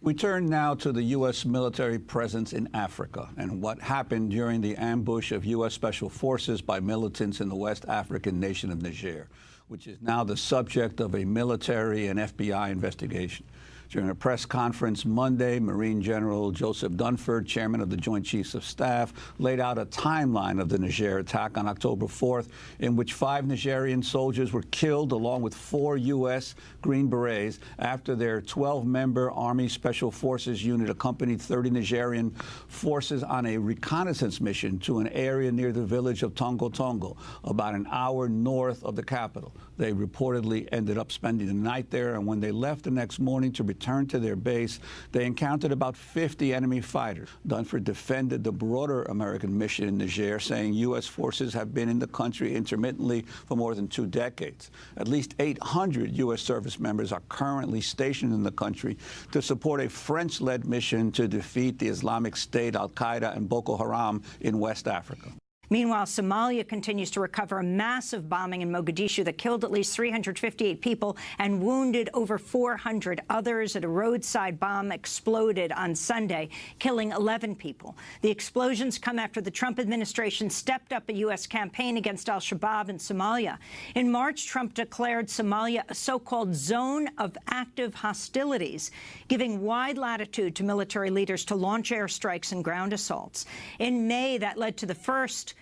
We turn now to the U.S. military presence in Africa and what happened during the ambush of U.S. Special Forces by militants in the West African nation of Niger, which is now the subject of a military and FBI investigation. During a press conference Monday, Marine General Joseph Dunford, chairman of the Joint Chiefs of Staff, laid out a timeline of the Niger attack on October 4th, in which 5 Nigerian soldiers were killed along with 4 U.S. Green Berets after their 12-member Army Special Forces unit accompanied 30 Nigerian forces on a reconnaissance mission to an area near the village of Tongo Tongo, about an hour north of the capital. They reportedly ended up spending the night there, and when they left the next morning to return to their base, they encountered about 50 enemy fighters. Dunford defended the broader American mission in Niger, saying U.S. forces have been in the country intermittently for more than 2 decades. At least 800 U.S. service members are currently stationed in the country to support a French-led mission to defeat the Islamic State, Al-Qaeda, and Boko Haram in West Africa. Meanwhile, Somalia continues to recover a massive bombing in Mogadishu that killed at least 358 people and wounded over 400 others. A roadside bomb exploded on Sunday, killing 11 people. The explosions come after the Trump administration stepped up a U.S. campaign against al-Shabaab in Somalia. In March, Trump declared Somalia a so-called zone of active hostilities, giving wide latitude to military leaders to launch airstrikes and ground assaults. In May, that led to the first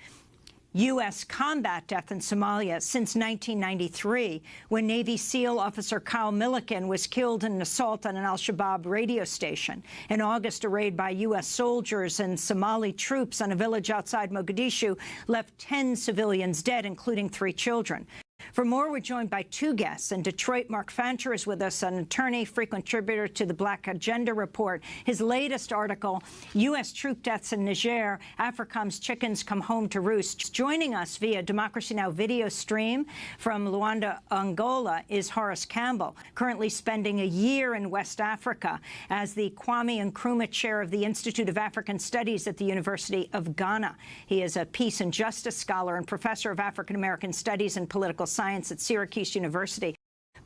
U.S. combat death in Somalia since 1993, when Navy SEAL officer Kyle Milliken was killed in an assault on an al-Shabaab radio station. In August, a raid by U.S. soldiers and Somali troops on a village outside Mogadishu left 10 civilians dead, including 3 children. For more, we're joined by 2 guests. In Detroit, Mark Fancher is with us, an attorney, frequent contributor to the Black Agenda Report. His latest article, U.S. Troop Deaths in Niger, AFRICOM's Chickens Come Home to Roost. Joining us via Democracy Now! Video stream from Luanda, Angola, is Horace Campbell, currently spending a year in West Africa as the Kwame Nkrumah Chair of the Institute of African Studies at the University of Ghana. He is a peace and justice scholar and professor of African American Studies and Political Science at Syracuse University.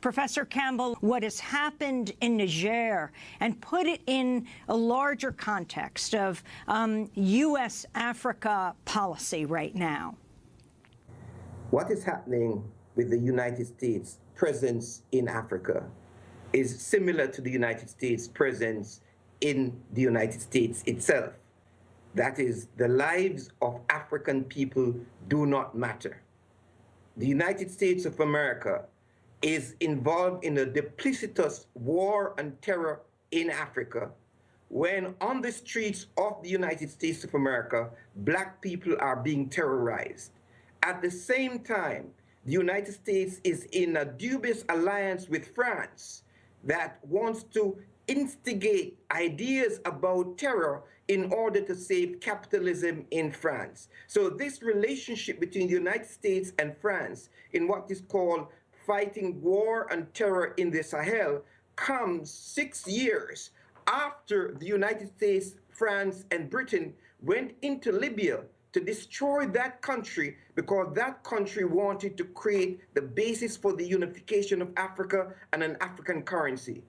Professor Campbell, what has happened in Niger, and put it in a larger context of U.S.-Africa policy right now. What is happening with the United States presence in Africa is similar to the United States presence in the United States itself. That is, the lives of African people do not matter. The United States of America is involved in a duplicitous war and terror in Africa, when on the streets of the United States of America, black people are being terrorized. At the same time, the United States is in a dubious alliance with France that wants to instigate ideas about terror in order to save capitalism in France. So this relationship between the United States and France in what is called fighting war and terror in the Sahel comes 6 years after the United States, France, and Britain went into Libya to destroy that country because that country wanted to create the basis for the unification of Africa and an African currency.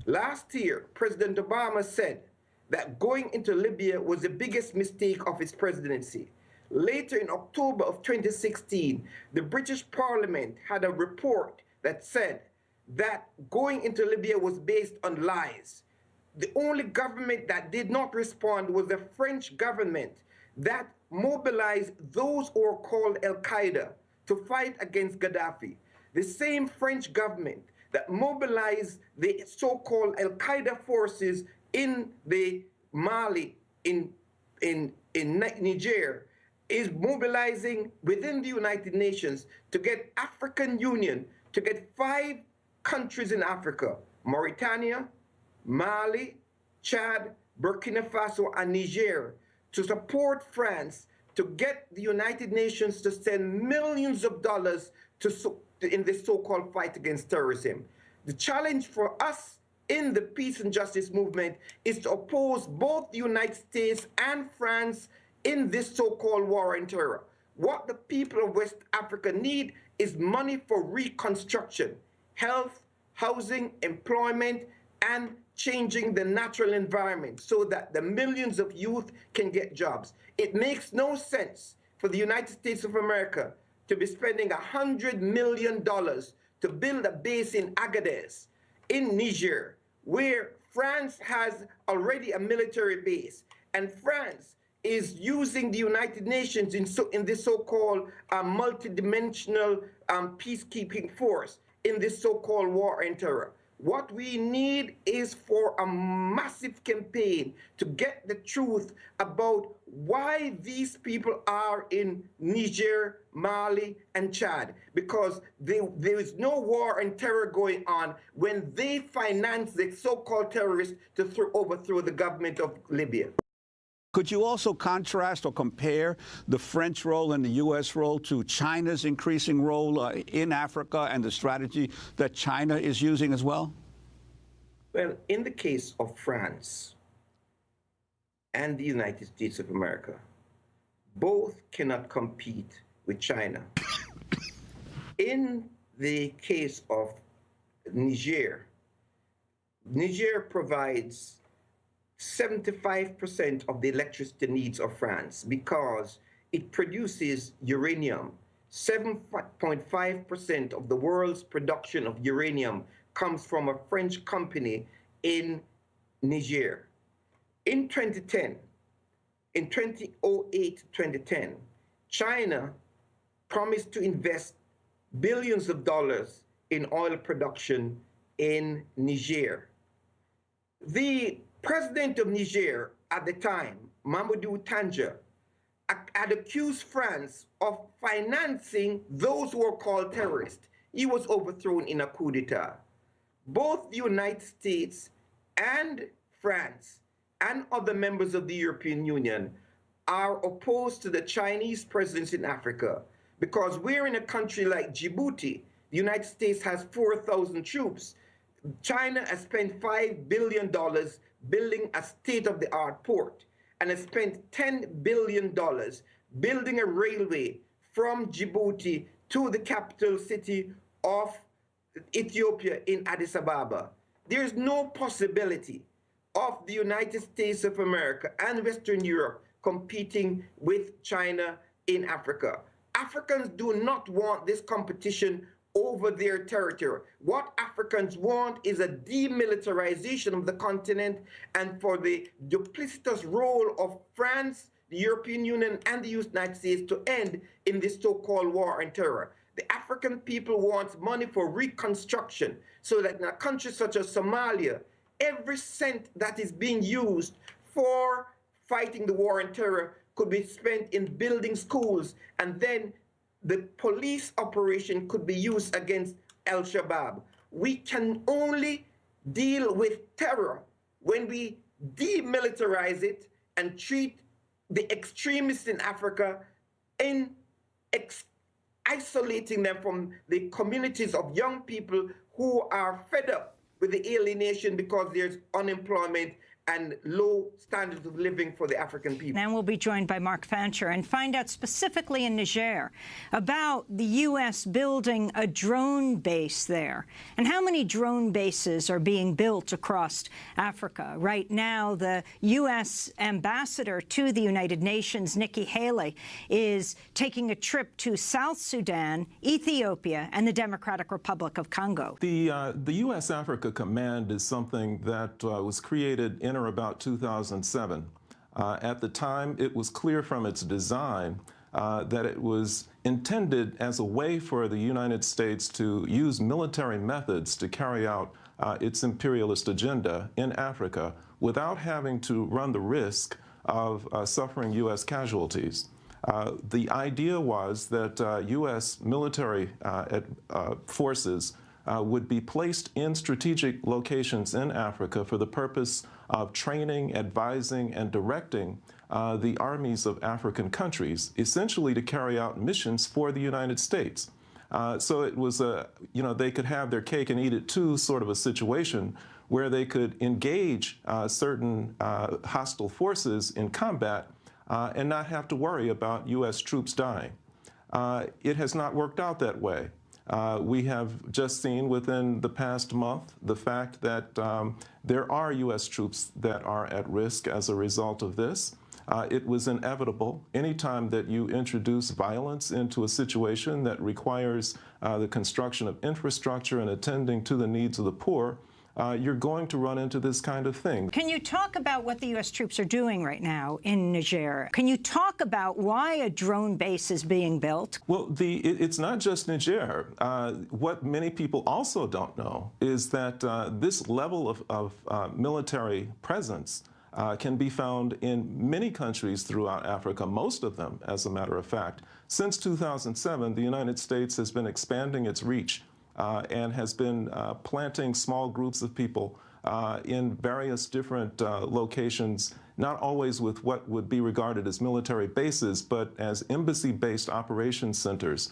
Last year, President Obama said that going into Libya was the biggest mistake of his presidency. Later in October of 2016, the British Parliament had a report that said that going into Libya was based on lies. The only government that did not respond was the French government that mobilized those who are called Al-Qaeda to fight against Gaddafi. The same French government that mobilized the so-called Al-Qaeda forces in the Mali, in Niger, is mobilizing within the United Nations to get African Union, to get 5 countries in Africa, Mauritania, Mali, Chad, Burkina Faso, and Niger, to support France, to get the United Nations to send millions of dollars in this so-called fight against terrorism. The challenge for us in the peace and justice movement is to oppose both the United States and France in this so-called war on terror. What the people of West Africa need is money for reconstruction, health, housing, employment, and changing the natural environment so that the millions of youth can get jobs. It makes no sense for the United States of America to be spending $100 million to build a base in Agadez, in Niger, where France has already a military base, and France is using the United Nations in this so-called multidimensional peacekeeping force, in this so-called war on terror. What we need is for a massive campaign to get the truth about why these people are in Niger, Mali, and Chad, because there is no war on terror going on when they finance the so-called terrorists to overthrow the government of Libya. Could you also contrast or compare the French role and the U.S. role to China's increasing role in Africa and the strategy that China is using as well? Well, in the case of France and the United States of America, both cannot compete with China. In the case of Niger, Niger provides 75% of the electricity needs of France because it produces uranium. 7.5% of the world's production of uranium comes from a French company in Niger. In 2010, in 2008-2010, China promised to invest billions of dollars in oil production in Niger. The president of Niger at the time, Mamadou Tanja, had accused France of financing those who were called terrorists. He was overthrown in a coup d'etat. Both the United States and France and other members of the European Union are opposed to the Chinese presence in Africa because we're in a country like Djibouti. The United States has 4,000 troops. China has spent $5 billion building a state-of-the-art port and has spent $10 billion building a railway from Djibouti to the capital city of Ethiopia in Addis Ababa. There's no possibility of the United States of America and Western Europe competing with China in Africa. Africans do not want this competition over their territory. What Africans want is a demilitarization of the continent and for the duplicitous role of France, the European Union, and the United States to end in this so-called war on terror. The African people want money for reconstruction so that in a country such as Somalia, every cent that is being used for fighting the war on terror could be spent in building schools, and then the police operation could be used against Al-Shabaab. We can only deal with terror when we demilitarize it and treat the extremists in Africa in isolating them from the communities of young people who are fed up with the alienation because there's unemployment and low standards of living for the African people. And we'll be joined by Mark Fancher and find out specifically in Niger about the U.S. building a drone base there and how many drone bases are being built across Africa. Right now, the U.S. ambassador to the United Nations, Nikki Haley, is taking a trip to South Sudan, Ethiopia, and the Democratic Republic of Congo. The U.S. Africa Command is something that was created in or about 2007. At the time, it was clear from its design that it was intended as a way for the United States to use military methods to carry out its imperialist agenda in Africa without having to run the risk of suffering U.S. casualties. The idea was that U.S. military forces would be placed in strategic locations in Africa for the purpose of training, advising, and directing the armies of African countries, essentially to carry out missions for the United States. So it was they could have their cake and eat it too sort of a situation where they could engage certain hostile forces in combat and not have to worry about U.S. troops dying. It has not worked out that way. We have just seen within the past month the fact that there are U.S. troops that are at risk as a result of this. It was inevitable. Anytime that you introduce violence into a situation that requires the construction of infrastructure and attending to the needs of the poor, you're going to run into this kind of thing. Can you talk about what the U.S. troops are doing right now in Niger? Can you talk about why a drone base is being built? Well, it's not just Niger. What many people also don't know is that this level of military presence can be found in many countries throughout Africa, most of them, as a matter of fact. Since 2007, the United States has been expanding its reach and has been planting small groups of people in various different locations, not always with what would be regarded as military bases, but as embassy-based operations centers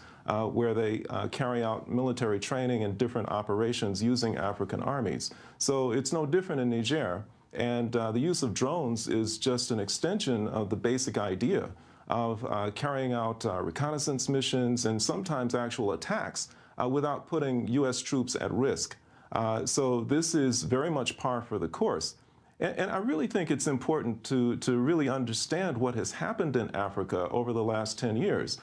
where they carry out military training and different operations using African armies. So it's no different in Niger. And the use of drones is just an extension of the basic idea of carrying out reconnaissance missions and sometimes actual attacks without putting U.S. troops at risk. So this is very much par for the course. And I really think it's important to really understand what has happened in Africa over the last 10 years.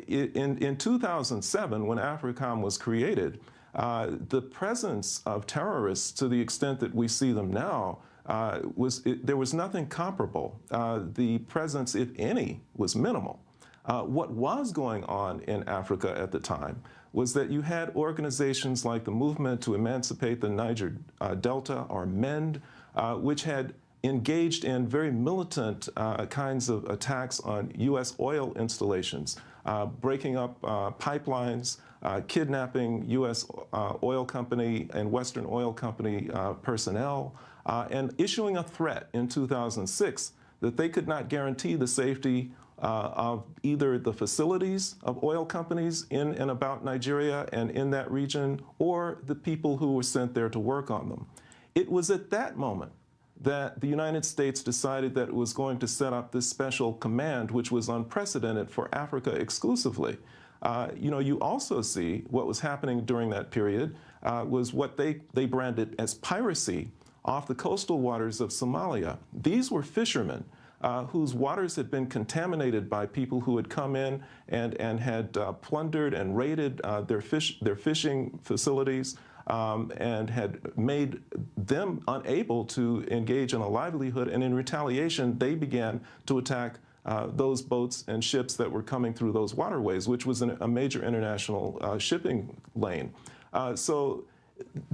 In 2007, when AFRICOM was created, the presence of terrorists, to the extent that we see them now, there was nothing comparable. The presence, if any, was minimal. What was going on in Africa at the time was that you had organizations like the Movement to Emancipate the Niger Delta, or MEND, which had engaged in very militant kinds of attacks on U.S. oil installations, breaking up pipelines, kidnapping U.S. oil company and Western oil company personnel, and issuing a threat in 2006 that they could not guarantee the safety of either the facilities of oil companies in and about Nigeria and in that region, or the people who were sent there to work on them. It was at that moment that the United States decided that it was going to set up this special command, which was unprecedented for Africa exclusively. You also see what was happening during that period was what they branded as piracy off the coastal waters of Somalia. These were fishermen whose waters had been contaminated by people who had come in and had plundered and raided their fishing facilities and had made them unable to engage in a livelihood. And in retaliation, they began to attack those boats and ships that were coming through those waterways, which was a major international shipping lane. So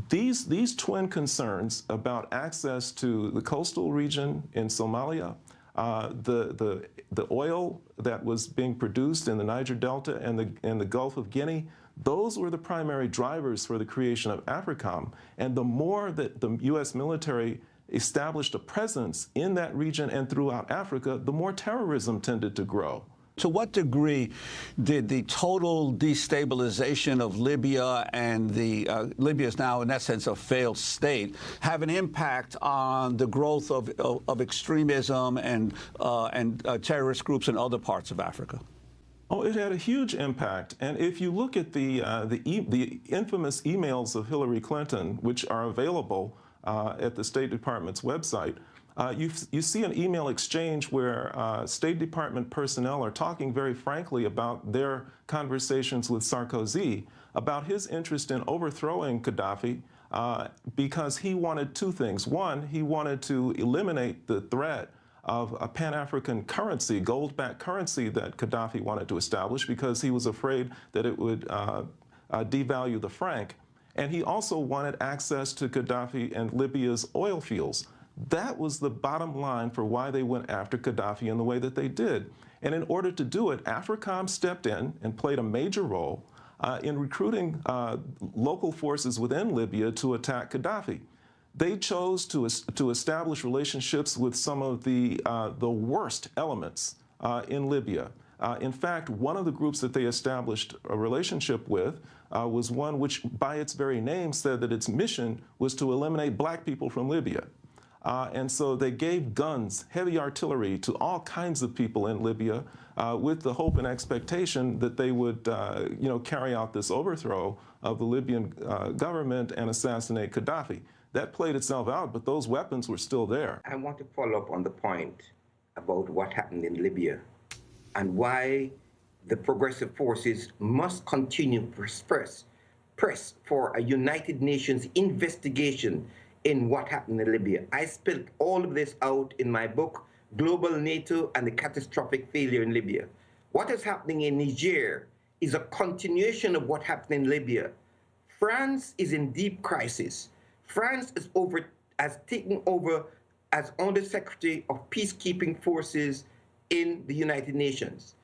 these twin concerns about access to the coastal region in Somalia, the oil that was being produced in the Niger Delta and the Gulf of Guinea, those were the primary drivers for the creation of AFRICOM. And the more that the U.S. military established a presence in that region and throughout Africa, the more terrorism tended to grow. To what degree did the total destabilization of Libya and Libya is now, in that sense, a failed state, have an impact on the growth of extremism and terrorist groups in other parts of Africa? Oh, it had a huge impact. And if you look at the infamous emails of Hillary Clinton, which are available at the State Department's website, you see an email exchange where State Department personnel are talking very frankly about their conversations with Sarkozy about his interest in overthrowing Gaddafi because he wanted two things. One, he wanted to eliminate the threat of a Pan-African currency, gold-backed currency that Gaddafi wanted to establish because he was afraid that it would devalue the franc. And he also wanted access to Gaddafi and Libya's oil fields. That was the bottom line for why they went after Gaddafi in the way that they did. And in order to do it, AFRICOM stepped in and played a major role in recruiting local forces within Libya to attack Gaddafi. They chose to establish relationships with some of the worst elements in Libya. In fact, one of the groups that they established a relationship with was one which, by its very name, said that its mission was to eliminate black people from Libya. And so they gave guns, heavy artillery to all kinds of people in Libya with the hope and expectation that they would, carry out this overthrow of the Libyan government and assassinate Gaddafi. That played itself out, but those weapons were still there. I want to follow up on the point about what happened in Libya and why the progressive forces must continue to press for a United Nations investigation in what happened in Libya. I spelled all of this out in my book, Global NATO and the Catastrophic Failure in Libya. What is happening in Niger is a continuation of what happened in Libya. France is in deep crisis. France has taken over as Under-Secretary of Peacekeeping Forces in the United Nations.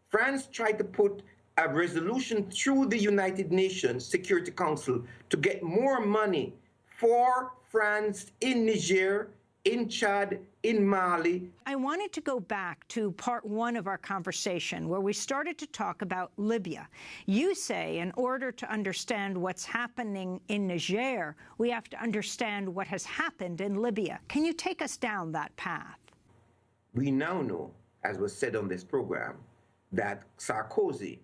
France tried to put a resolution through the United Nations Security Council to get more money for France in Niger, in Chad, in Mali. I wanted to go back to part one of our conversation where we started to talk about Libya. You say in order to understand what's happening in Niger, we have to understand what has happened in Libya. Can you take us down that path? We now know, as was said on this program, that Sarkozy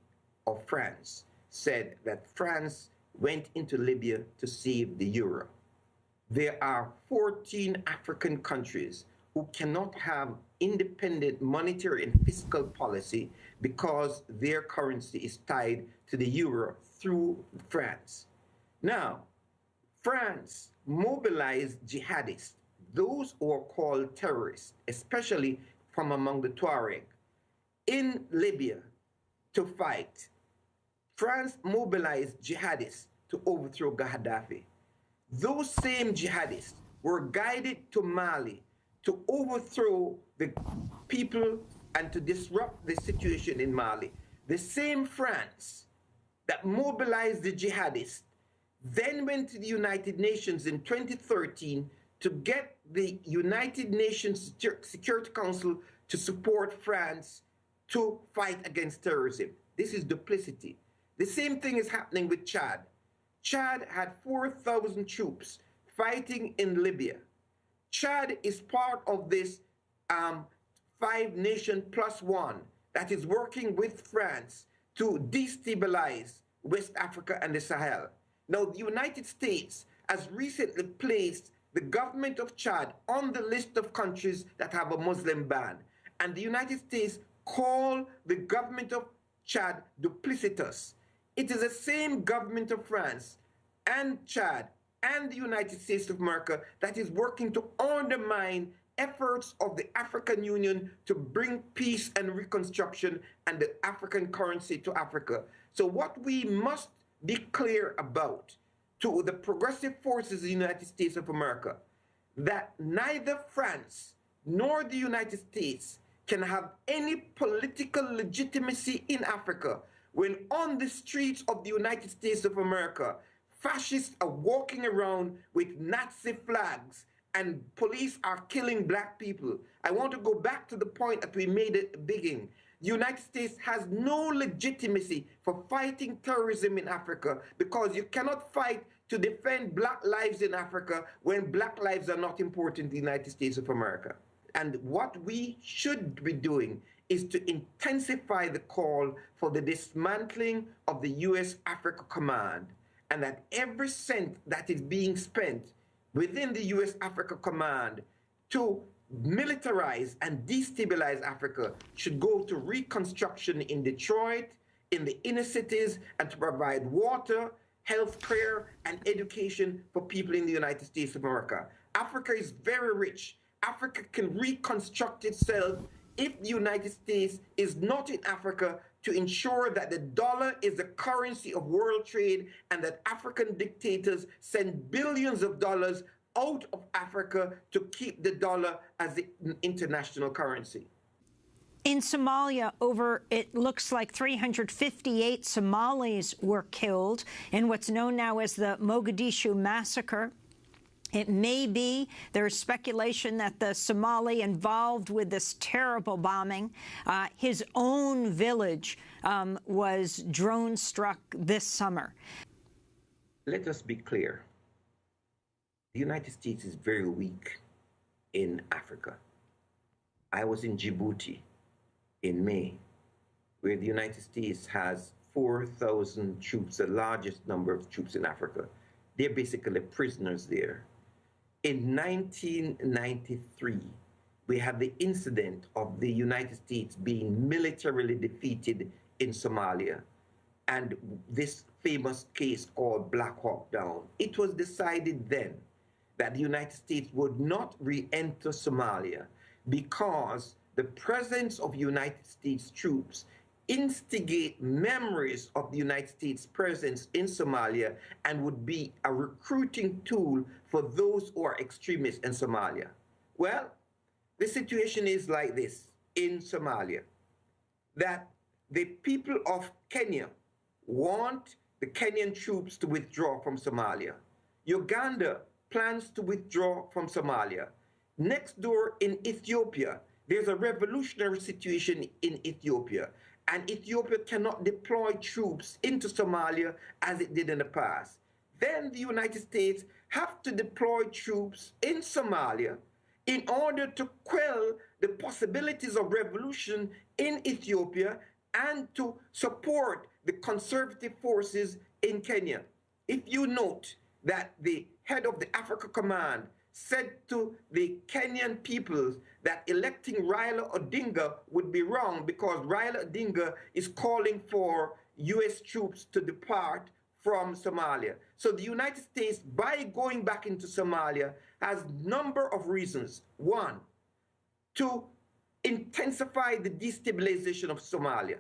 of France said that France went into Libya to save the euro. There are 14 African countries who cannot have independent monetary and fiscal policy because their currency is tied to the euro through France. Now, France mobilized jihadists, those who are called terrorists, especially from among the Tuareg, in Libya to fight. France mobilized jihadists to overthrow Gaddafi. Those same jihadists were guided to Mali to overthrow the people and to disrupt the situation in Mali. The same France that mobilized the jihadists then went to the United Nations in 2013 to get the United Nations Security Council to support France to fight against terrorism. This is duplicity. The same thing is happening with Chad. Chad had 4,000 troops fighting in Libya. Chad is part of this 5-nation plus one that is working with France to destabilize West Africa and the Sahel. Now, the United States has recently placed the government of Chad on the list of countries that have a Muslim ban. And the United States call the government of Chad duplicitous. It is the same government of France and Chad and the United States of America that is working to undermine efforts of the African Union to bring peace and reconstruction and the African currency to Africa. So what we must be clear about to the progressive forces of the United States of America, that neither France nor the United States can have any political legitimacy in Africa when on the streets of the United States of America, fascists are walking around with Nazi flags and police are killing black people. I want to go back to the point that we made at the beginning. The United States has no legitimacy for fighting terrorism in Africa because you cannot fight to defend black lives in Africa when black lives are not important in the United States of America. And what we should be doing is to intensify the call for the dismantling of the U.S. Africa Command, and that every cent that is being spent within the U.S. Africa Command to militarize and destabilize Africa should go to reconstruction in Detroit, in the inner cities, and to provide water, health care, and education for people in the United States of America. Africa is very rich. Africa can reconstruct itself if the United States is not in Africa to ensure that the dollar is the currency of world trade and that African dictators send billions of dollars out of Africa to keep the dollar as the international currency. In Somalia, it looks like 358 Somalis were killed in what's known now as the Mogadishu massacre. It may be, there's speculation that the Somali involved with this terrible bombing, his own village was drone struck this summer. Let us be clear. The United States is very weak. in Africa. I was in Djibouti in May, where the United States has 4,000 troops, the largest number of troops in Africa. They're basically prisoners there. In 1993, we had the incident of the United States being militarily defeated in Somalia, and this famous case called Black Hawk Down. It was decided then that the United States would not re-enter Somalia because the presence of United States troops instigate memories of the United States presence in Somalia and would be a recruiting tool for those who are extremists in Somalia. Well, the situation is like this in Somalia, that the people of Kenya want the Kenyan troops to withdraw from Somalia. Uganda plans to withdraw from Somalia. Next door in Ethiopia, there's a revolutionary situation in Ethiopia, and Ethiopia cannot deploy troops into Somalia as it did in the past. Then the United States have to deploy troops in Somalia in order to quell the possibilities of revolution in Ethiopia and to support the conservative forces in Kenya. If you note that the head of the Africa Command said to the Kenyan peoples that electing Raila Odinga would be wrong because Raila Odinga is calling for U.S. troops to depart from Somalia. So the United States, by going back into Somalia, has a number of reasons. One, to intensify the destabilization of Somalia.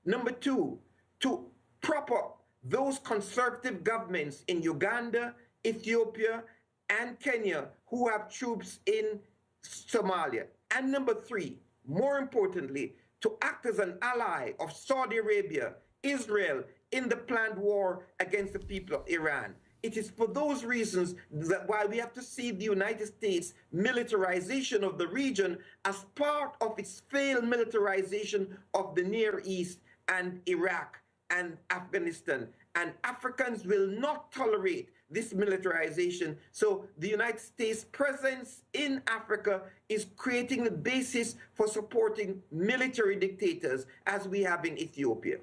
Number two, to prop up those conservative governments in Uganda, Ethiopia, and Kenya who have troops in Somalia. And number three, more importantly, to act as an ally of Saudi Arabia, Israel, in the planned war against the people of Iran. It is for those reasons that why we have to see the United States militarization of the region as part of its failed militarization of the Near East and Iraq and Afghanistan. And Africans will not tolerate this militarization. So the United States presence in Africa is creating the basis for supporting military dictators as we have in Ethiopia.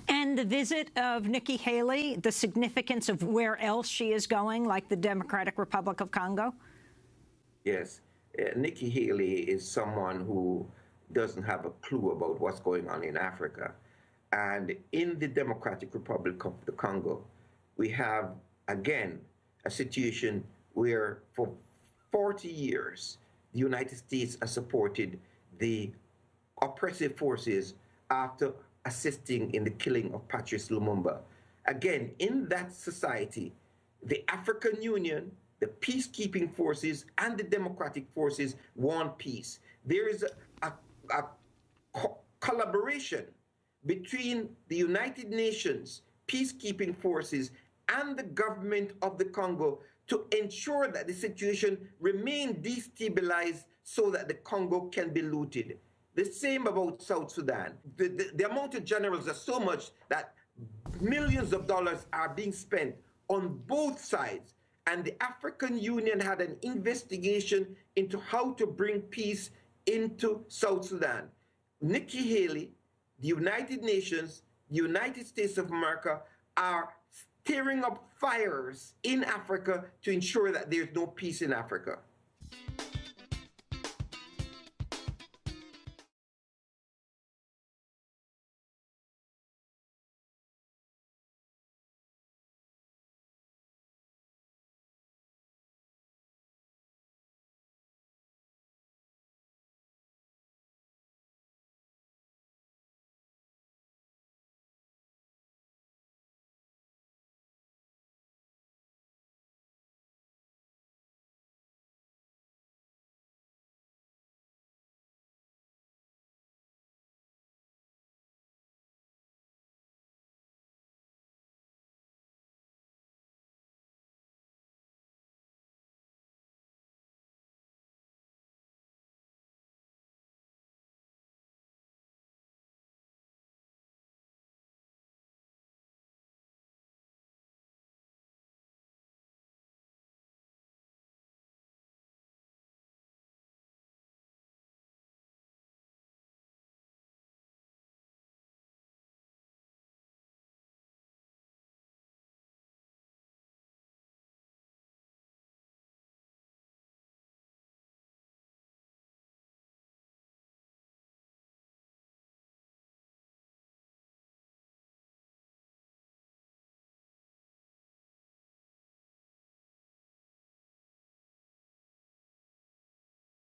And the visit of Nikki Haley, the significance of where else she is going, like the Democratic Republic of Congo? Yes. Nikki Haley is someone who doesn't have a clue about what's going on in Africa. And in the Democratic Republic of the Congo, we have, again, a situation where for 40 years, the United States has supported the oppressive forces after assisting in the killing of Patrice Lumumba. Again, in that society, the African Union, the peacekeeping forces, and the democratic forces want peace. There is a collaboration between the United Nations peacekeeping forces and the government of the Congo to ensure that the situation remains destabilized so that the Congo can be looted. The same about South Sudan. The amount of generals are so much that millions of dollars are being spent on both sides. And the African Union had an investigation into how to bring peace into South Sudan. Nikki Haley, the United Nations, the United States of America are stirring up fires in Africa to ensure that there's no peace in Africa.